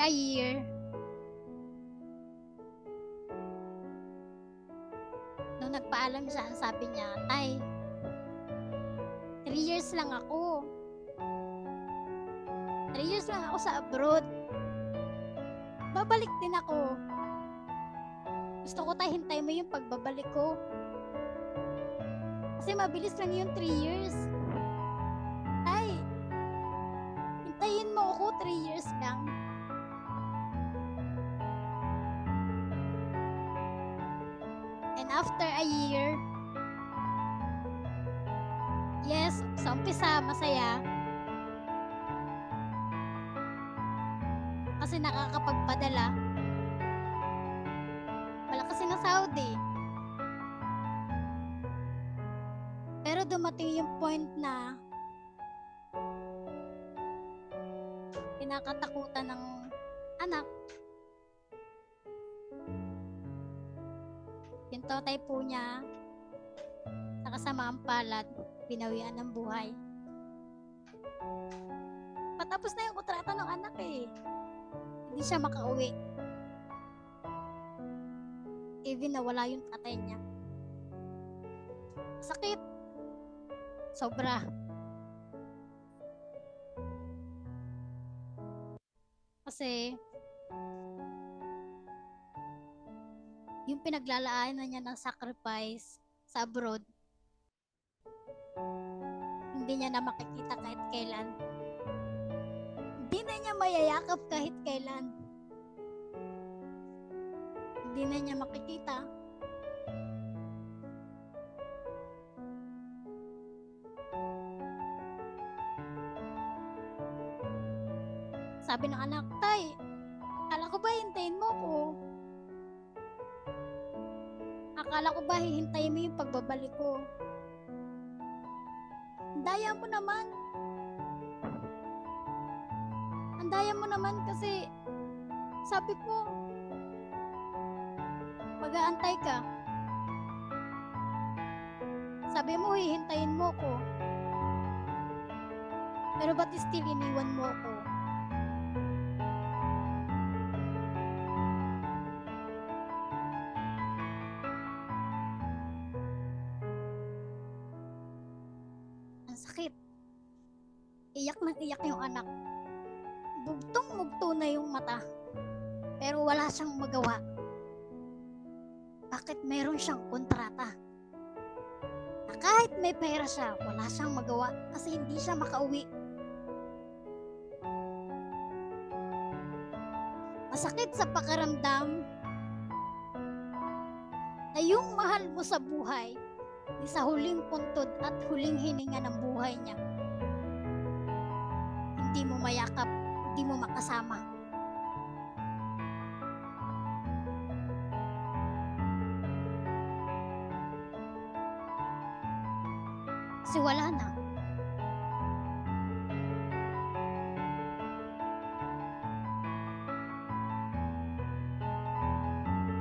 a year, nung nagpaalam siya, ang sabi niya, Tay, 3 years lang ako. 3 years lang ako sa abroad. Babalik din ako. Gusto ko tayo hintay mo yung pagbabalik ko. Kasi mabilis lang yung 3 years. Tay, hintayin mo ako 3 years lang. And after a year, yes, sa umpisa, masaya. Kasi nakakapagpadala. Wala kasi na Saudi. Pero dumating yung point na kinakatakutan ng anak. Yung tatay po niya, sa kasamaang palad, binawian ng buhay. Patapos na yung kontrata ng anak eh. Hindi siya makauwi. Even na wala yung tatay niya. Sakit. Sobra. Kasi yung pinaglalaanan niya ng sacrifice sa abroad, hindi niya na makikita kahit kailan. Hindi na niya mayayakap kahit kailan. Hindi na niya makikita. Sabi ng anak, Tay, akala ko ba hintayin mo ko? Akala ko ba hihintayin mo yung pagbabalik ko? Andaya mo naman. Andaya mo naman kasi sabi ko, mag-aantay ka. Sabi mo, hihintayin mo ko. Pero ba't still iniwan mo ko? Ang sakit. Iyak nang iyak yung anak. Bugtong-bugto na yung mata. Pero wala siyang magawa. Bakit meron siyang kontrata? Na kahit may pera siya, wala siyang magawa kasi hindi siya makauwi. Masakit sa pakiramdam na yung mahal mo sa buhay, sa huling puntod at huling hininga ng buhay niya, hindi mo mayakap, hindi mo makasama. Kasi wala na.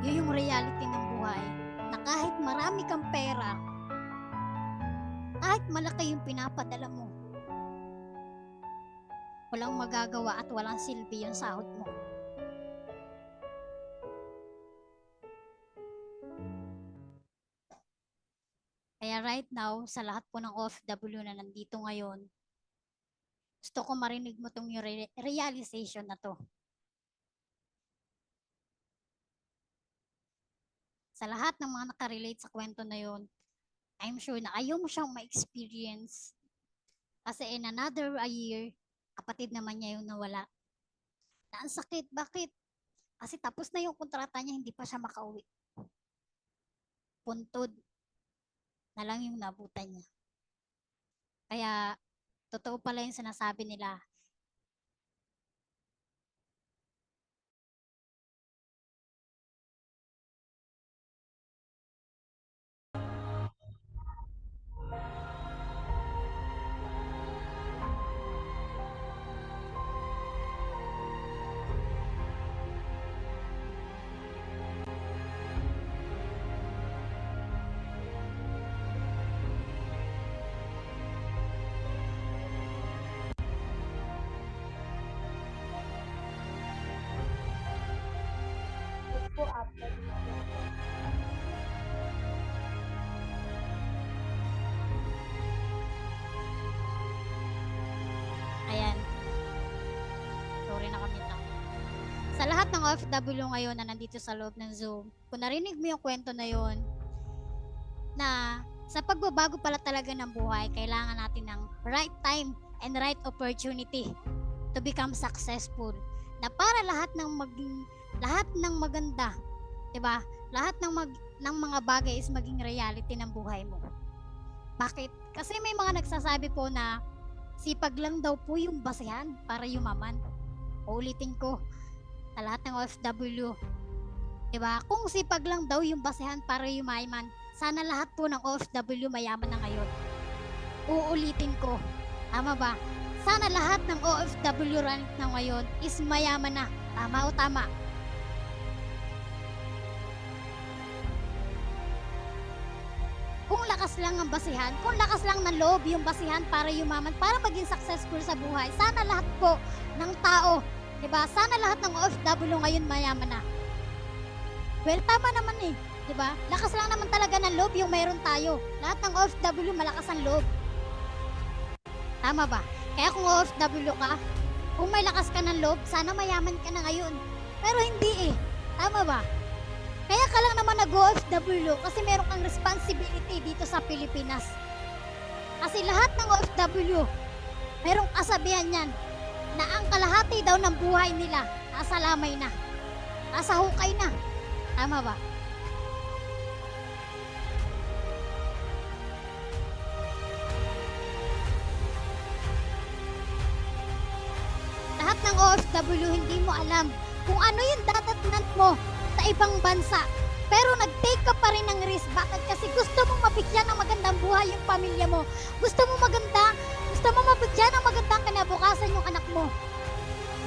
Yun yung reality ng buhay. Na kahit marami kang pera, kahit malaki yung pinapadala mo, walang magagawa at walang silbi yung sahod mo. Kaya right now, sa lahat po ng OFW na nandito ngayon, gusto ko marinig mo tong yung realization na to. Sa lahat ng mga nakarelate sa kwento na yun, I'm sure na ayaw mo siyang ma-experience. Kasi in another a year, kapatid naman niya yung nawala. Na ang sakit, bakit? Kasi tapos na yung kontrata niya, hindi pa siya makauwi. Puntod na lang yung nabutan niya. Kaya, totoo pala yung sinasabi nila, ng OFW ngayon na nandito sa loob ng Zoom, kung narinig mo yung kwento na yon, na sa pagbabago pala talaga ng buhay, kailangan natin ng right time and right opportunity to become successful. Na para lahat ng maganda, 'di ba? Lahat ng mga bagay is maging reality ng buhay mo. Bakit? Kasi may mga nagsasabi po na sipag lang daw po yung basehan para yumaman. Uulitin ko sa lahat ng OFW, 'di ba? Kung sipag lang daw yung basehan para yumaman, sana lahat po ng OFW mayaman na ngayon. Uulitin ko. Tama ba? Sana lahat ng OFW na ngayon is mayaman na. Tama o tama? Kung lakas lang ang basihan, kung lakas lang ng loob yung basihan para yumaman, para maging successful sa buhay, sana lahat po ng tao, 'di ba? Sana lahat ng OFW ngayon mayaman na. Well, tama naman eh. Diba? Lakas lang naman talaga ng loob yung mayroon tayo. Lahat ng OFW malakas ang loob. Tama ba? Kaya kung OFW ka, kung may lakas ka ng loob, sana mayaman ka na ngayon. Pero hindi eh. Tama ba? Kaya ka lang naman nag-OFW kasi meron kang responsibility dito sa Pilipinas. Kasi lahat ng OFW, merong kasabihan yan na ang kalahati daw ng buhay nila nasa lamay na. Nasa hukay na. Tama ba? Lahat ng OFW hindi mo alam kung ano yung dadatnan mo sa ibang bansa. Pero nag-take ka pa rin ng risk. Bakit? Kasi gusto mong mabigyan ng magandang buhay yung pamilya mo. Gusto mo mabigyan ng magandang kinabukasan yung anak mo.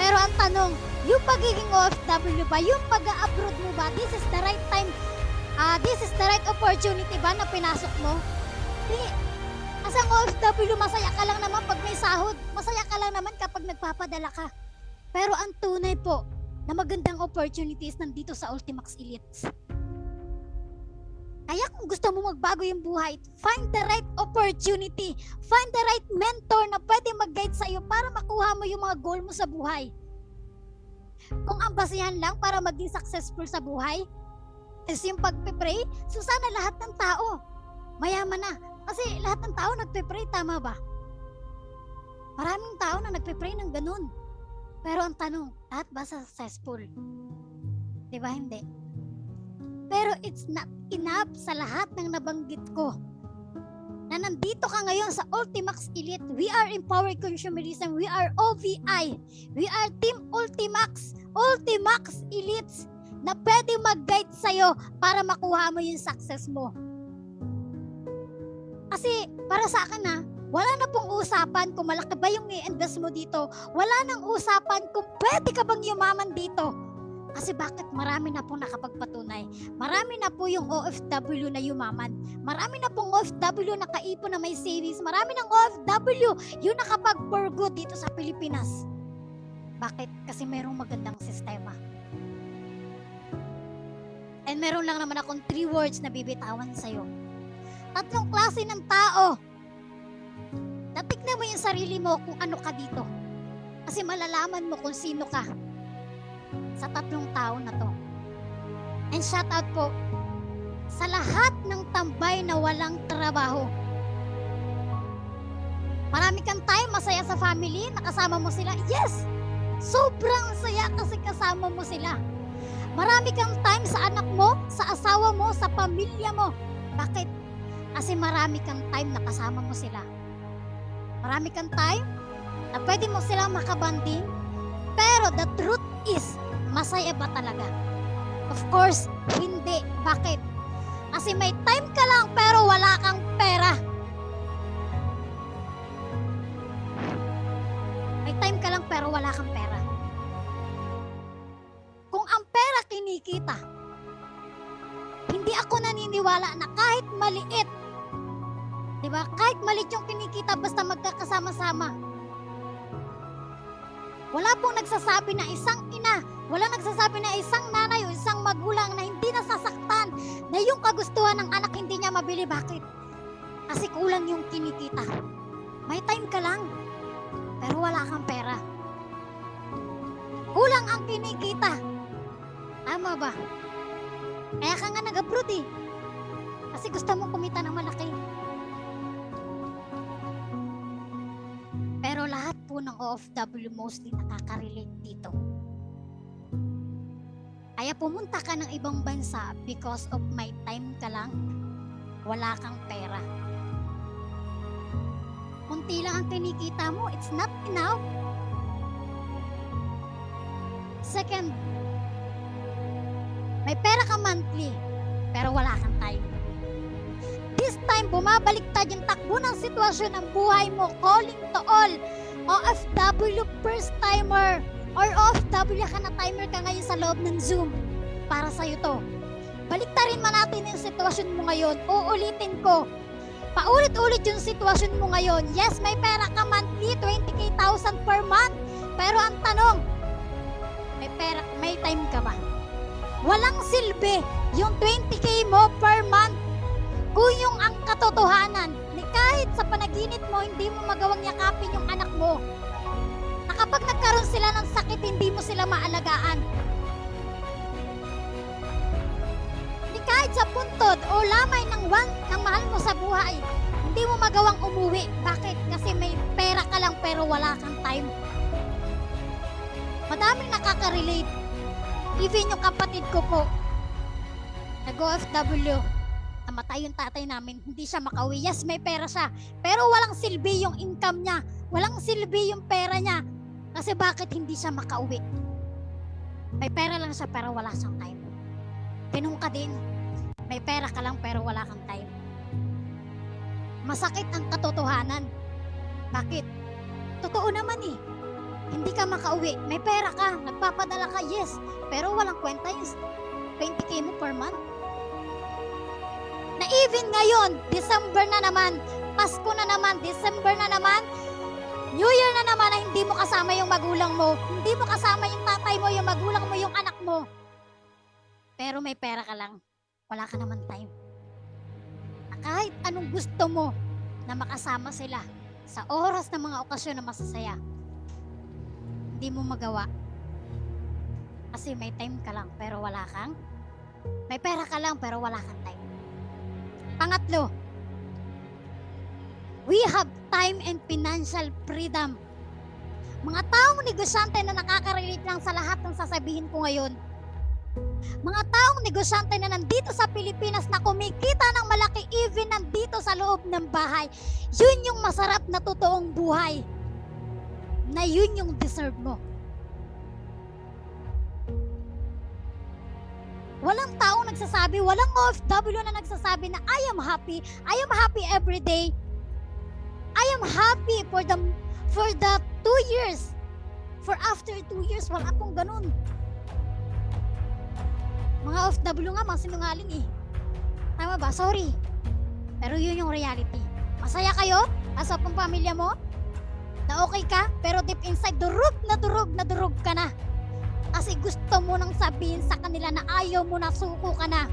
Pero ang tanong, yung pagiging OFW ba, yung pag-abroad mo ba, this is the right time, this is the right opportunity ba na pinasok mo? Hindi. Kasi ang OFW, masaya ka lang naman pag may sahod. Masaya ka lang naman kapag nagpapadala ka. Pero ang tunay po na magandang opportunities nandito sa Ultimax Elites. Kaya kung gusto mo magbago yung buhay, find the right opportunity. Find the right mentor na pwede mag-guide sa'yo para makuha mo yung mga goal mo sa buhay. Kung ang basihan lang para maging successful sa buhay is yung pagpe-pray, so sana lahat ng tao mayaman na. Kasi lahat ng tao nagpe-pray, tama ba? Maraming tao na nagpe-pray ng ganun. Pero ang tanong, lahat ba successful? Diba hindi? Pero it's not enough sa lahat ng nabanggit ko. Na nandito ka ngayon sa Ultimax Elite. We are Empowered Consumerism. We are OVI. We are Team Ultimax. Ultimax Elites na pwede mag-guide sa'yo para makuha mo yung success mo. Kasi para sa akin wala na pong usapan kung malaki ba yung i-invest mo dito. Wala nang usapan kung pwede ka bang yumaman dito. Kasi bakit? Marami na pong nakapagpatunay. Marami na po yung OFW na yumaman. Marami na pong OFW na kaipon na may savings. Marami ng OFW yung nakapag-for good dito sa Pilipinas. Bakit? Kasi merong magandang sistema. And meron lang naman akong 3 words na bibitawan sa'yo. 3 klase ng tao. Natignan mo yung sarili mo kung ano ka dito. Kasi malalaman mo kung sino ka sa 3 tao na to. And shout out po sa lahat ng tambay na walang trabaho. Marami kang time, masaya sa family, nakasama mo sila. Yes! Sobrang saya kasi kasama mo sila. Marami kang time sa anak mo, sa asawa mo, sa pamilya mo. Bakit? Kasi marami kang time na kasama mo sila. Marami kang time na pwede mo silang makabanding. Pero the truth is, masaya ba talaga? Of course, hindi. Bakit? Kasi may time ka lang pero wala kang pera. May time ka lang pero wala kang pera. Kung ang pera kinikita, hindi ako naniniwala na kahit maliit, diba? Kahit maliit yung kinikita basta magkakasama-sama. Wala pong nagsasabi na isang ina, wala nagsasabi na isang nanay o isang magulang na hindi nasasaktan na yung kagustuhan ng anak hindi niya mabili. Bakit? Kasi kulang yung kinikita. May time ka lang, pero wala kang pera. Kulang ang kinikita, Tama ba? Kaya ka nga nag-abroad eh. Kasi gusto mong kumita ng malaki. Pero lahat po ng OFW mostly nakaka-relate dito. Kaya pumunta ka ng ibang bansa because of my time ka lang, wala kang pera. Kunti lang ang kinikita mo, it's not enough. Second, may pera ka monthly, pero wala kang time. This time, bumabaliktad yung takbo ng sitwasyon ng buhay mo, calling to all OFW first timer or OFW ka na timer ka ngayon sa loob ng Zoom. Para sa'yo to. Baliktarin man natin yung sitwasyon mo ngayon. Uulitin ko. Paulit-ulit yung sitwasyon mo ngayon. Yes, may pera ka monthly, 20,000 per month. Pero ang tanong, may time ka ba? Walang silbi yung 20K mo per month kung yung ang katotohanan ni kahit sa panaginip mo hindi mo magawang yakapin yung anak mo, na kapag nagkaroon sila ng sakit hindi mo sila maalagaan, ni kahit sa puntod o lamay ng mahal mo sa buhay hindi mo magawang umuwi. Bakit? Kasi may pera ka lang pero wala kang time. Madaming nakaka-relate. Even yung kapatid ko po nag-OFW, namatay yung tatay namin, hindi siya makauwi. Yes, may pera siya, pero walang silbi yung income niya, walang silbi yung pera niya. Kasi bakit hindi siya makauwi? May pera lang siya pero wala siyang time. Ganun ka din, may pera ka lang pero wala kang time. Masakit ang katotohanan. Bakit? Totoo naman eh. Hindi ka makauwi, may pera ka, nagpapadala ka, yes, pero walang kwenta yung 20K mo per month. Na even ngayon, December na naman, Pasko na naman, December na naman, New Year na naman na hindi mo kasama yung magulang mo, hindi mo kasama yung tatay mo, yung magulang mo, yung anak mo. Pero may pera ka lang, wala ka naman time. Na kahit anong gusto mo na makasama sila sa oras ng mga okasyon na masasaya, hindi mo magawa. Kasi may time ka lang pero wala kang, may pera ka lang pero wala kang time. Pangatlo, we have time and financial freedom. Mga taong negosyante na nakaka-relate lang sa lahat ng sasabihin ko ngayon. Mga taong negosyante na nandito sa Pilipinas na kumikita ng malaki even nandito sa loob ng bahay. Yun yung masarap na totoong buhay. Na yun yung deserve mo. Walang taong nagsasabi, walang OFW na nagsasabi na I am happy every day. I am happy for the 2 years. For after 2 years, wala akong ganun. Mga OFW nga, mga sinungaling eh. Tama ba? Sorry. Pero yun yung reality. Masaya kayo? Asa pang pamilya mo? Na okay ka? Pero deep inside, durog na durog ka na. Kasi gusto mo nang sabihin sa kanila na ayaw mo na, suko ka na.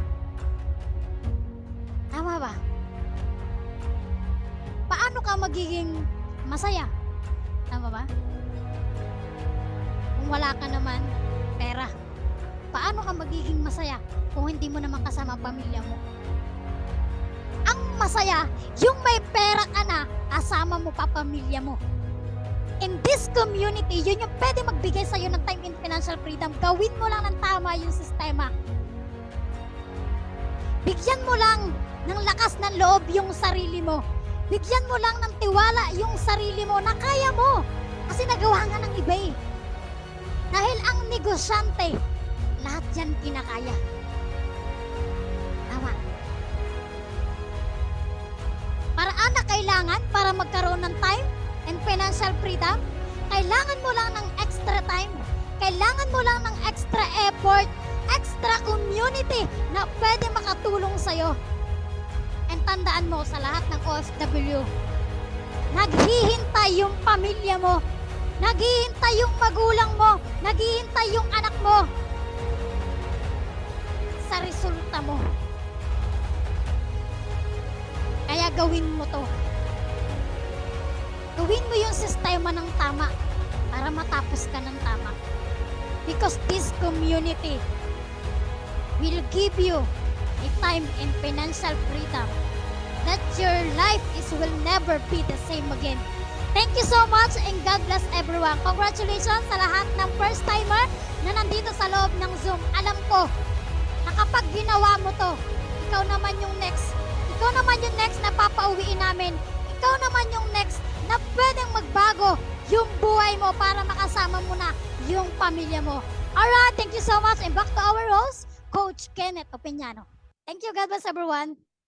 Tama ba? Paano ka magiging masaya? Tama ba? Kung wala ka naman pera. Paano ka magiging masaya kung hindi mo naman kasama ang pamilya mo? Ang masaya, yung may pera ka na, kasama mo pa pamilya mo. In this community, yun yung pwede magbigay sa'yo ng time and financial freedom. Gawin mo lang ng tama yung sistema. Bigyan mo lang ng lakas ng loob yung sarili mo. Bigyan mo lang ng tiwala yung sarili mo na kaya mo. Kasi nagawa nga ng iba eh. Dahil ang negosyante, lahat yan kinakaya. Tama. Paraan na kailangan para magkaroon ng time and financial freedom, kailangan mo lang ng extra time, kailangan mo lang ng extra effort, extra community na pwede makatulong sa'yo. And tandaan mo sa lahat ng OFW, naghihintay yung pamilya mo, naghihintay yung magulang mo, naghihintay yung anak mo sa resulta mo. Kaya gawin mo to. Gawin mo yung sistema ng tama para matapos ka ng tama. Because this community will give you a time and financial freedom that your life will never be the same again. Thank you so much and God bless everyone. Congratulations sa lahat ng first timer na nandito sa loob ng Zoom. Alam ko na kapag ginawa mo to, ikaw naman yung next. Ikaw naman yung next na papauwiin namin. Ikaw naman yung next na pwedeng magbago yung buhay mo para makasama mo na yung pamilya mo. Alright, thank you so much and back to our host, Coach Kenneth Opeñano. Thank you, God bless everyone.